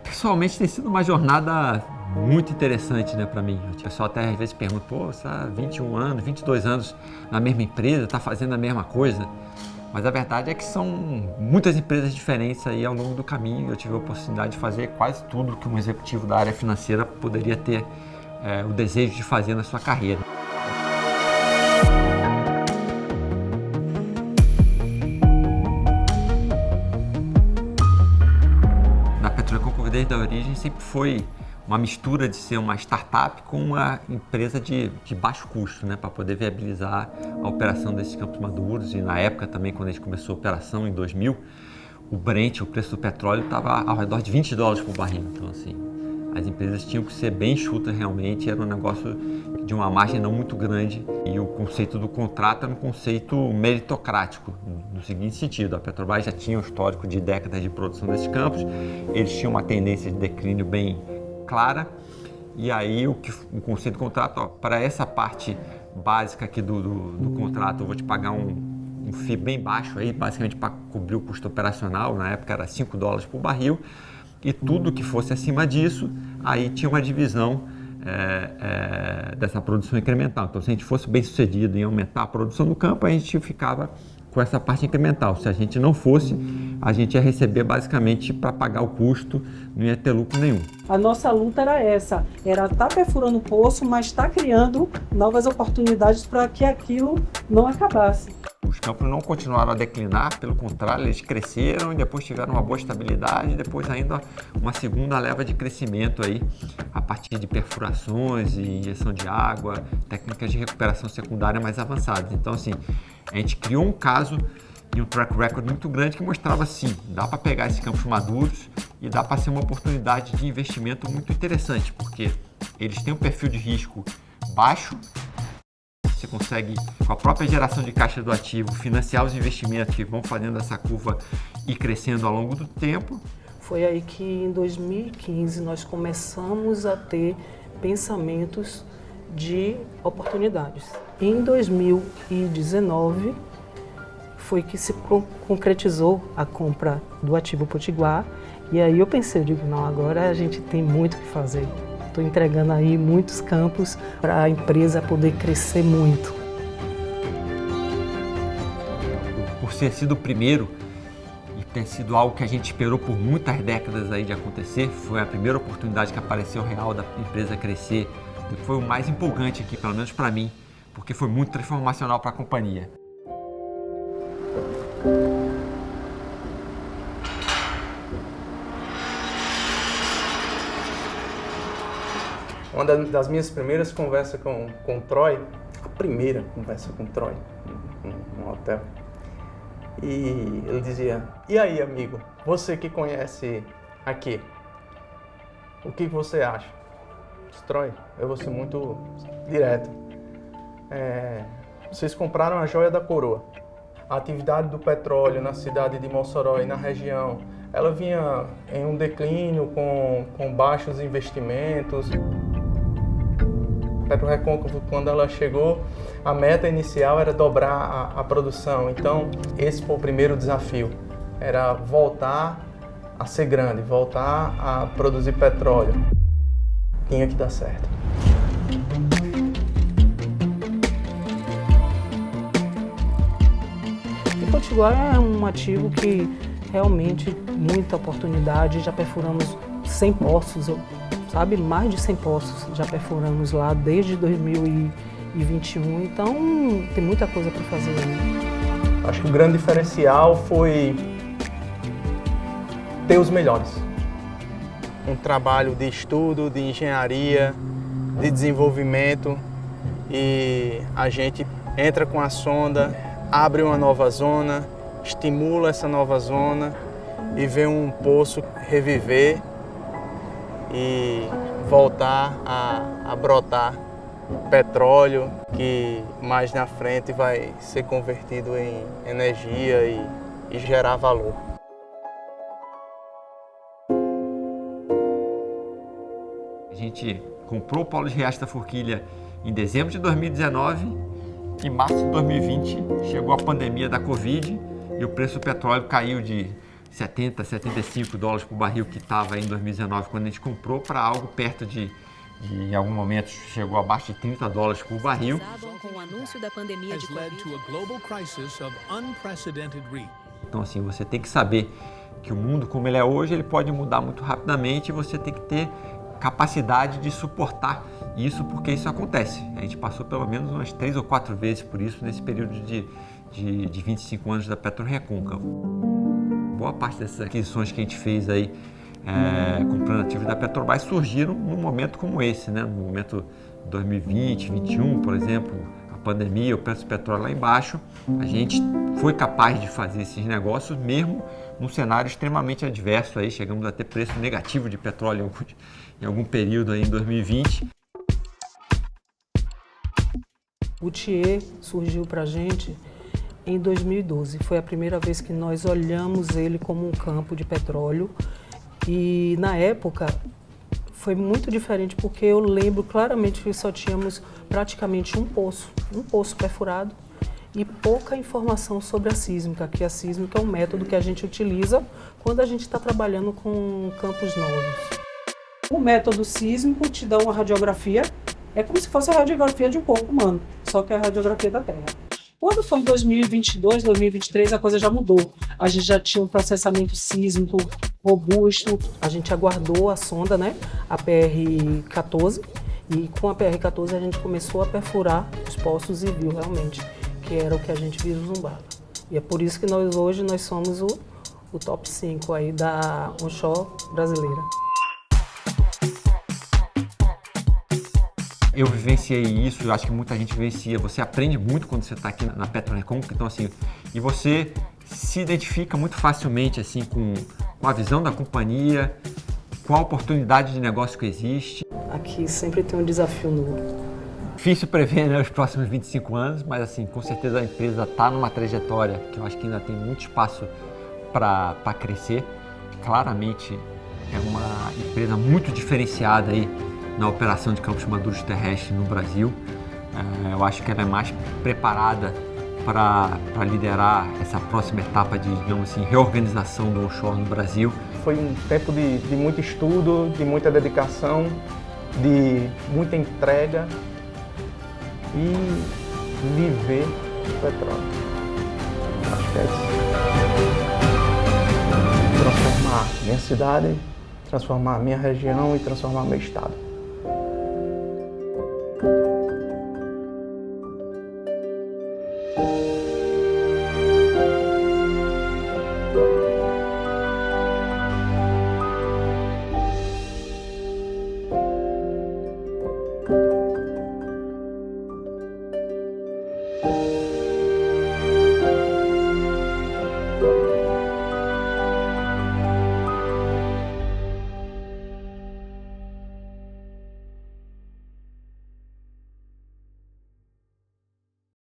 Pessoalmente tem sido uma jornada muito interessante, né, para mim. O pessoal até às vezes pergunta, pô, você está 21 anos, 22 anos na mesma empresa, está fazendo a mesma coisa. Mas a verdade é que são muitas empresas diferentes aí ao longo do caminho. Eu tive a oportunidade de fazer quase tudo que um executivo da área financeira poderia ter o desejo de fazer na sua carreira. Na Petrorecôncavo, desde a origem, sempre foi uma mistura de ser uma startup com uma empresa de baixo custo, né, para poder viabilizar a operação desses campos maduros. E na época também, quando a gente começou a operação, em 2000, o Brent, o preço do petróleo, estava ao redor de $20 por barril. Então, assim, as empresas tinham que ser bem enxutas realmente, era um negócio de uma margem não muito grande. E o conceito do contrato era um conceito meritocrático, no seguinte sentido: a Petrobras já tinha um histórico de décadas de produção desses campos, eles tinham uma tendência de declínio bem clara, e aí o conceito do contrato, para essa parte básica aqui do contrato, eu vou te pagar um FII bem baixo aí, basicamente para cobrir o custo operacional. Na época era $5 por barril, e tudo que fosse acima disso, aí tinha uma divisão dessa produção incremental. Então, se a gente fosse bem sucedido em aumentar a produção do campo, a gente ficava com essa parte incremental. Se a gente não fosse, a gente ia receber basicamente para pagar o custo, não ia ter lucro nenhum. A nossa luta era essa, era estar perfurando o poço, mas estar criando novas oportunidades para que aquilo não acabasse. Os campos não continuaram a declinar, pelo contrário, eles cresceram e depois tiveram uma boa estabilidade, e depois ainda uma segunda leva de crescimento aí, a partir de perfurações e injeção de água, técnicas de recuperação secundária mais avançadas. Então, assim, a gente criou um caso e um track record muito grande que mostrava, sim, dá para pegar esses campos maduros e dá para ser uma oportunidade de investimento muito interessante, porque eles têm um perfil de risco baixo. Você consegue, com a própria geração de caixa do ativo, financiar os investimentos que vão fazendo essa curva ir crescendo ao longo do tempo. Foi aí que em 2015 nós começamos a ter pensamentos de oportunidades. Em 2019 foi que se concretizou a compra do ativo Potiguar, e aí eu pensei, não, agora a gente tem muito o que fazer. Estou entregando aí muitos campos para a empresa poder crescer muito. Por ter sido o primeiro e ter sido algo que a gente esperou por muitas décadas aí de acontecer, foi a primeira oportunidade que apareceu real da empresa crescer. Foi o mais empolgante aqui, pelo menos para mim, porque foi muito transformacional para a companhia. Uma das minhas primeiras conversas com o Troy, a primeira conversa com o Troy, no hotel, e ele dizia: e aí, amigo, você que conhece aqui, o que você acha? Troy, eu vou ser muito direto. Vocês compraram a joia da coroa. A atividade do petróleo na cidade de Mossoró e na região, ela vinha em um declínio com baixos investimentos. Petrorecôncavo, quando ela chegou, a meta inicial era dobrar a produção. Então, esse foi o primeiro desafio. Era voltar a ser grande, voltar a produzir petróleo. Tinha que dar certo. E Potiguar é um ativo que realmente muita oportunidade. Já perfuramos 100 poços, sabe? Mais de 100 poços já perfuramos lá desde 2021, então tem muita coisa para fazer aí. Acho que o grande diferencial foi ter os melhores. Um trabalho de estudo, de engenharia, de desenvolvimento, e a gente entra com a sonda, abre uma nova zona, estimula essa nova zona e vê um poço reviver e voltar a brotar petróleo, que mais na frente vai ser convertido em energia e gerar valor. A gente comprou o Polo de Riacho da Forquilha em dezembro de 2019, em março de 2020 chegou a pandemia da Covid e o preço do petróleo caiu de 70, 75 dólares por barril que estava em 2019 quando a gente comprou para algo perto de em algum momento chegou abaixo de 30 dólares por barril. Com o anúncio da pandemia de Covid. Então assim, você tem que saber que o mundo como ele é hoje, ele pode mudar muito rapidamente e você tem que ter capacidade de suportar isso, porque isso acontece. A gente passou pelo menos umas 3 ou 4 vezes por isso nesse período de 25 anos da PetroRecôncavo. Boa parte dessas aquisições que a gente fez aí comprando ativos da Petrobras surgiram num momento como esse, né? No momento 2020, 2021, por exemplo, a pandemia, o preço do petróleo lá embaixo, a gente foi capaz de fazer esses negócios mesmo num cenário extremamente adverso. Aí chegamos a ter preço negativo de petróleo em algum período aí em 2020. O TIE surgiu para a gente em 2012. Foi a primeira vez que nós olhamos ele como um campo de petróleo. E na época foi muito diferente porque eu lembro claramente que só tínhamos praticamente um poço perfurado e pouca informação sobre a sísmica, que a sísmica é um método que a gente utiliza quando a gente está trabalhando com campos novos. O método sísmico te dá uma radiografia, é como se fosse a radiografia de um corpo humano, só que é a radiografia da Terra. Quando foi em 2022, 2023, a coisa já mudou. A gente já tinha um processamento sísmico robusto. A gente aguardou a sonda, né, a PR-14, e com a PR-14 a gente começou a perfurar os poços e viu realmente que era o que a gente vislumbrava. E é por isso que hoje nós somos o top 5 aí da onshore brasileira. Eu vivenciei isso, eu acho que muita gente vivencia. Você aprende muito quando você está aqui na PetroRecôncavo, então assim, e você se identifica muito facilmente assim com a visão da companhia, com a oportunidade de negócio que existe. Aqui sempre tem um desafio novo. Difícil prever, né, os próximos 25 anos, mas assim, com certeza a empresa está numa trajetória que eu acho que ainda tem muito espaço para crescer. Claramente é uma empresa muito diferenciada aí na operação de campos maduros terrestres no Brasil. Eu acho que ela é mais preparada para liderar essa próxima etapa de, digamos assim, reorganização do onshore no Brasil. Foi um tempo de muito estudo, de muita dedicação, de muita entrega e viver o petróleo. Acho que é isso. Transformar minha cidade, transformar minha região e transformar meu estado.